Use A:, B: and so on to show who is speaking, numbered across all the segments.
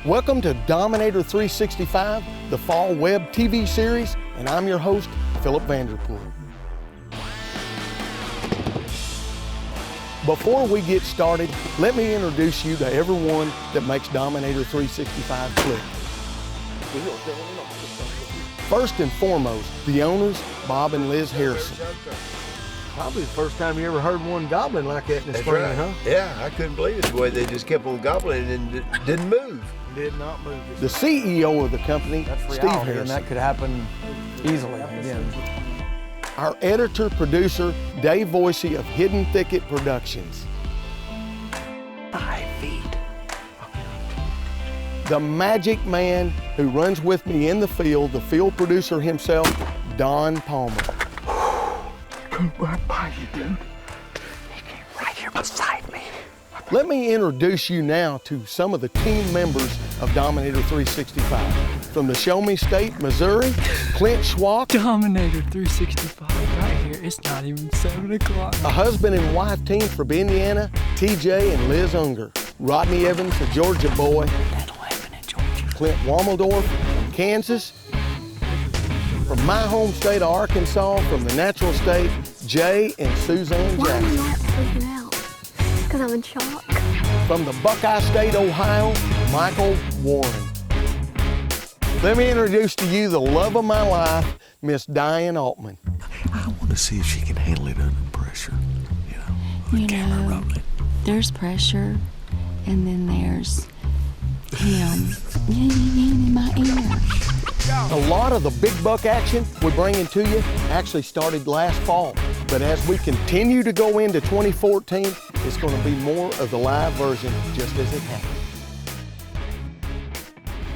A: Welcome to Dominator 365, the fall web TV series, and I'm your host, Phillip Vanderpool. Before we get started, let me introduce you to everyone that makes Dominator 365 click. First and foremost, the owners, Bob and Liz Harrison.
B: Probably the first time you ever heard one gobbling like that in the spring,
C: right.
B: huh?
C: Yeah, I couldn't believe it, the way they just kept on gobbling and didn't move.
B: Did not move.
A: The CEO of the company,
D: That's
A: Steve
D: reality,
A: Harrison.
D: and that could happen easily again.
A: Our editor-producer, Dave Voicey of Hidden Thicket Productions.
D: 5 feet.
A: The magic man who runs with me in the field producer himself, Don Palmer.
D: Right by you, dude. He came right here beside me.
A: Let me introduce you now to some of the team members of Dominator 365. From the Show Me State, Missouri, Clint Schwach.
E: Dominator 365 right here. It's not even 7 o'clock.
A: A husband and wife team from Indiana, TJ and Liz Unger. Rodney Evans, a Georgia boy.
E: That 11 in Georgia.
A: Clint Wommeldorf from Kansas. From my home state of Arkansas, from the natural state, Jay and Suzanne
F: Why am I
A: Jackson.
F: not freaking out? Because I'm in shock.
A: From the Buckeye State, Ohio, Michael Warren. Let me introduce to you the love of my life, Miss Diane Altman.
G: I want to see if she can handle it under pressure, with the camera rolling.
H: There's pressure, and then there's him in my ear.
A: A lot of the big buck action we're bringing to you actually started last fall. But as we continue to go into 2014, it's going to be more of the live version just as it happened.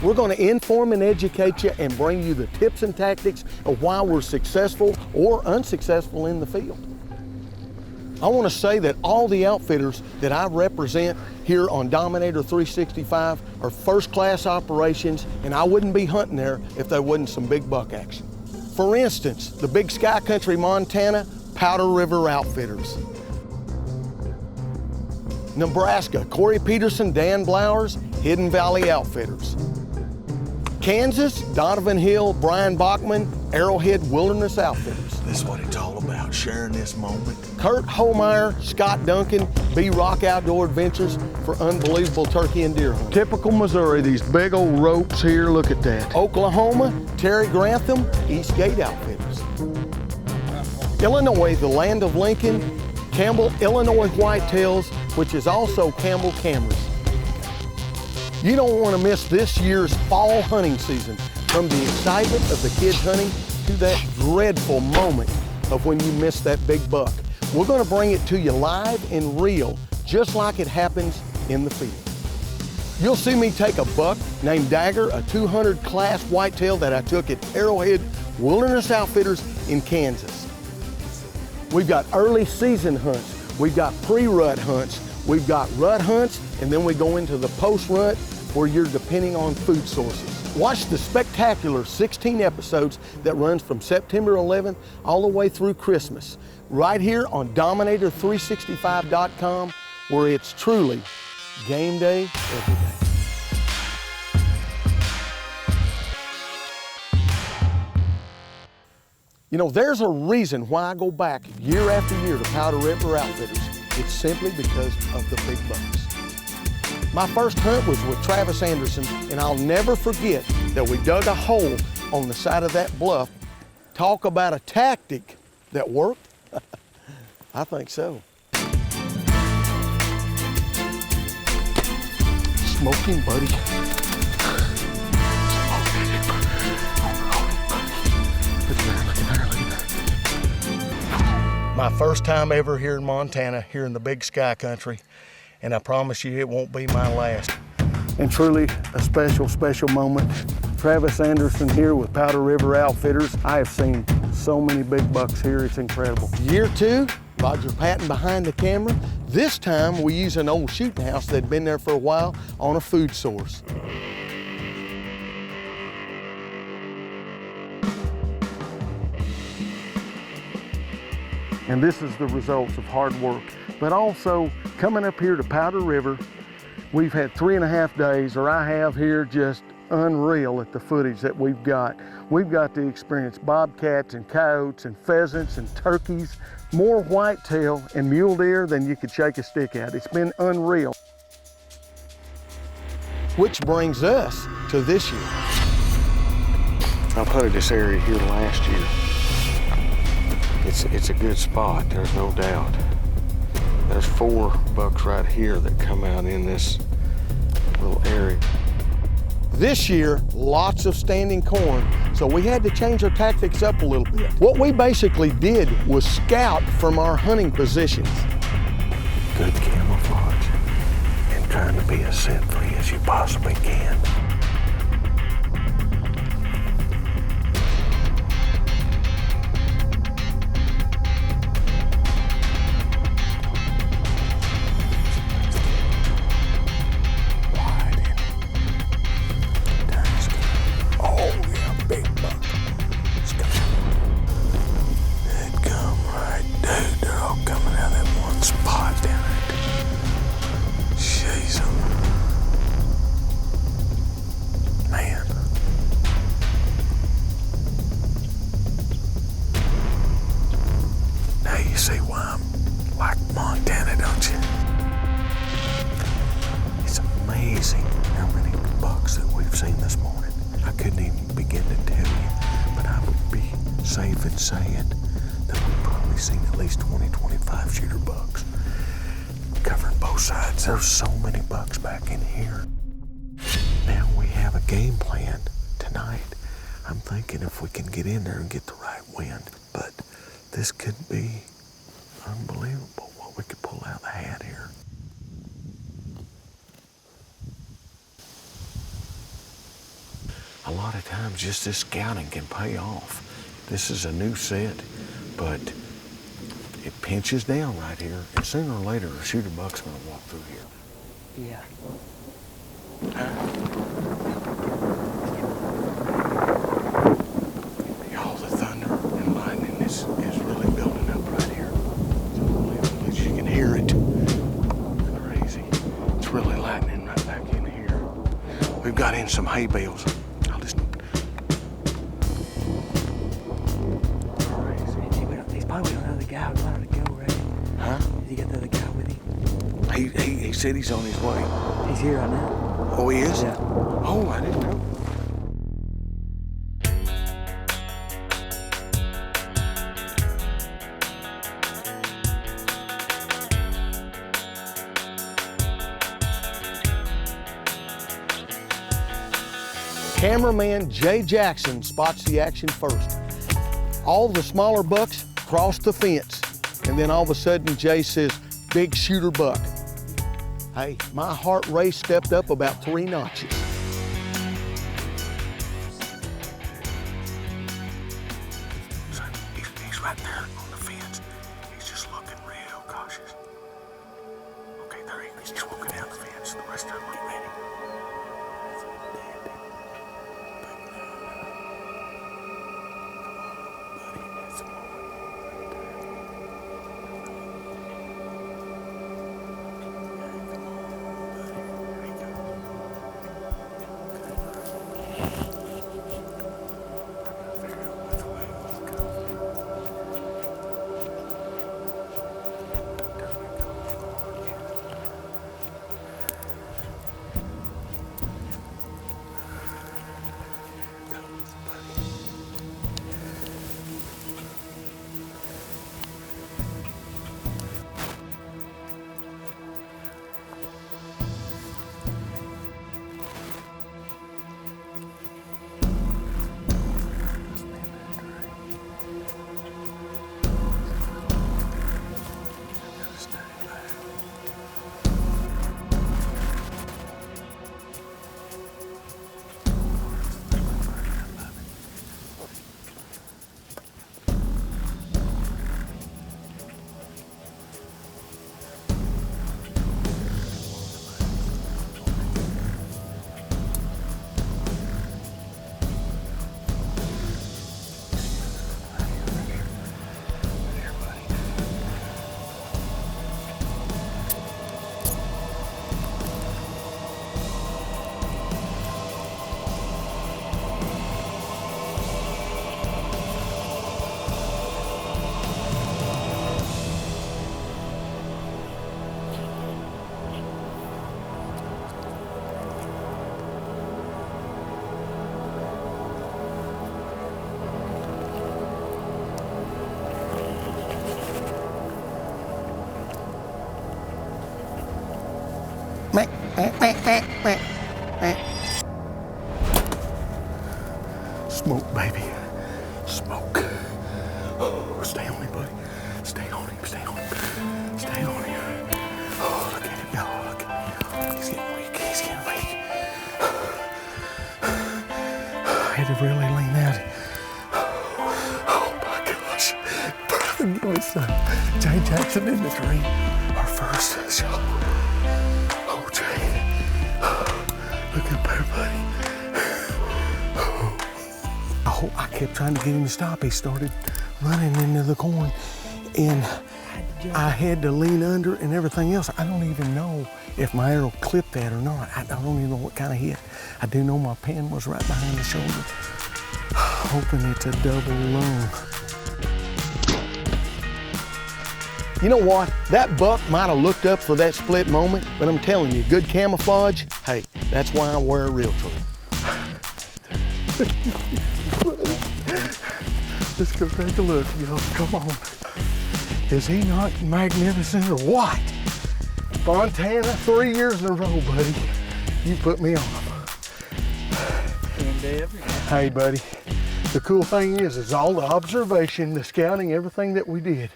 A: We're going to inform and educate you and bring you the tips and tactics of why we're successful or unsuccessful in the field. I want to say that all the outfitters that I represent here on Dominator 365 are first-class operations, and I wouldn't be hunting there if there wasn't some big buck action. For instance, the Big Sky Country, Montana, Powder River Outfitters. Nebraska, Corey Peterson, Dan Blowers, Hidden Valley Outfitters. Kansas, Donovan Hill, Brian Bachman, Arrowhead Wilderness Outfitters.
G: This is what it's all about, sharing this moment.
A: Kurt Holmeyer, Scott Duncan, B-Rock Outdoor Adventures for unbelievable turkey and deer hunting. Typical Missouri, these big old ropes here, look at that. Oklahoma, Terry Grantham, Eastgate Outfitters. Illinois, the land of Lincoln, Campbell, Illinois Whitetails, which is also Campbell Cameras. You don't want to miss this year's fall hunting season, from the excitement of the kids hunting to that dreadful moment of when you miss that big buck. We're going to bring it to you live and real, just like it happens in the field. You'll see me take a buck named Dagger, a 200 class whitetail that I took at Arrowhead Wilderness Outfitters in Kansas. We've got early season hunts, we've got pre-rut hunts, we've got rut hunts, and then we go into the post-rut where you're depending on food sources. Watch the spectacular 16 episodes that runs from September 11th all the way through Christmas, right here on Dominator365.com, where it's truly game day every day. You know, there's a reason why I go back year after year to Powder River Outfitters. It's simply because of the big bucks. My first hunt was with Travis Anderson, and I'll never forget that we dug a hole on the side of that bluff. Talk about a tactic that worked. I think so. Smoking, buddy. My first time ever here in Montana, here in the Big Sky Country, and I promise you it won't be my last. And truly a special, special moment. Travis Anderson here with Powder River Outfitters. I have seen so many big bucks here, it's incredible. Year 2, Roger Patton behind the camera. This time we use an old shooting house that'd been there for a while on a food source. And this is the results of hard work. But also coming up here to Powder River, We've had 3.5 days, or I have here, just unreal at the footage that we've got. We've got to experience bobcats and coyotes and pheasants and turkeys, more whitetail and mule deer than you could shake a stick at. It's been unreal. Which brings us to this year.
I: I put this area here last year. It's a good spot, there's no doubt. There's 4 bucks right here that come out in this little area.
A: This year, lots of standing corn, so we had to change our tactics up a little bit. What we basically did was scout from our hunting positions.
G: Good camouflage and trying to be as scent-free as you possibly can. Saying that we've probably seen at least 20-25 shooter bucks covering both sides. There's so many bucks back in here. Now we have a game plan tonight. I'm thinking if we can get in there and get the right wind, but this could be unbelievable what we could pull out of the hat here. A lot of times just this scouting can pay off. This is a new set, but it pinches down right here, and sooner or later a shooter buck's gonna walk through here.
E: Yeah.
I: All the thunder and lightning is really building up right here. It's unbelievable. You can hear it. Crazy. It's really lightning right back in here. We've got in some hay bales.
E: We don't know the guy who wanted to go, right?
I: Huh?
E: Did you get the other guy with him?
I: He said he's on his way.
E: He's here right now.
I: Oh, he is?
E: Yeah.
I: Oh, I didn't know.
A: Cameraman Jay Jackson spots the action first. All the smaller bucks cross the fence, and then all of a sudden Jay says, "Big shooter buck." Hey, my heart rate stepped up about 3 notches.
G: He's right there on the fence. He's just looking real cautious. Okay, there he is. He's just walking down the fence. The rest of them get ready.
I: Smoke, baby. Smoke. Oh, stay on him, buddy. Stay on him, stay on him. Stay on him. Oh, look at him go. Look at him. He's getting weak. He's getting weak. I had to really lean out. Oh my gosh. Brother, give me some. Jay Jackson in the tree. Our first shot. Oh, Jay. Look up there, buddy. Oh, I kept trying to get him to stop. He started running into the corn, and I had to lean under and everything else. I don't even know if my arrow clipped that or not. I don't even know what kind of hit. I do know my pin was right behind the shoulder. Hoping it's a double lung.
A: You know what? That buck might have looked up for that split moment, but I'm telling you, good camouflage, hey, that's why I wear a Realtree.
I: Let's go take a look, y'all. Come on. Is he not magnificent or what? Montana, 3 years in a row, buddy. You put me on him. Hey, buddy. The cool thing is all the observation, the scouting, everything that we did.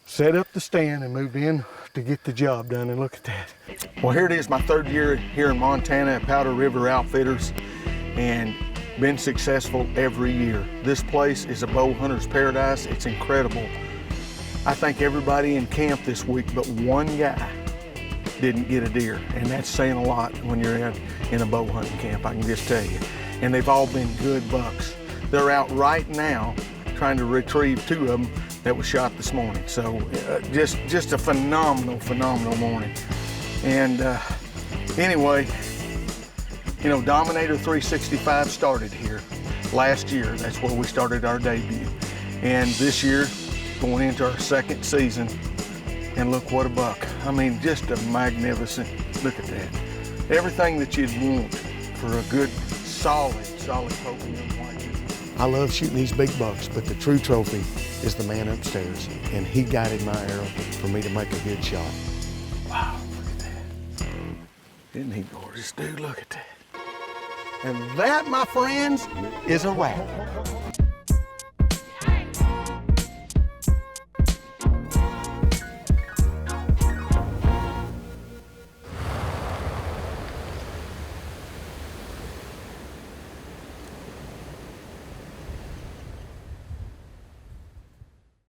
I: Set up the stand and moved in to get the job done, and look at that.
A: Well, here it is, my 3rd year here in Montana at Powder River Outfitters, and been successful every year. This place is a bow hunter's paradise. It's incredible. I think everybody in camp this week but one guy didn't get a deer, and that's saying a lot when you're in a bow hunting camp, I can just tell you. And they've all been good bucks. They're out right now trying to retrieve 2 of them that was shot this morning. So just a phenomenal morning. And anyway, you know, Dominator 365 started here last year. That's where we started our debut. And this year, going into our 2nd season, and look what a buck. I mean, just a magnificent, look at that. Everything that you'd want for a good, solid poking white.
I: I love shooting these big bucks, but the true trophy is the man upstairs, and he guided my arrow for me to make a good shot.
A: Wow, look at that. Isn't he gorgeous, dude? Look at that. And that, my friends, is a wrap.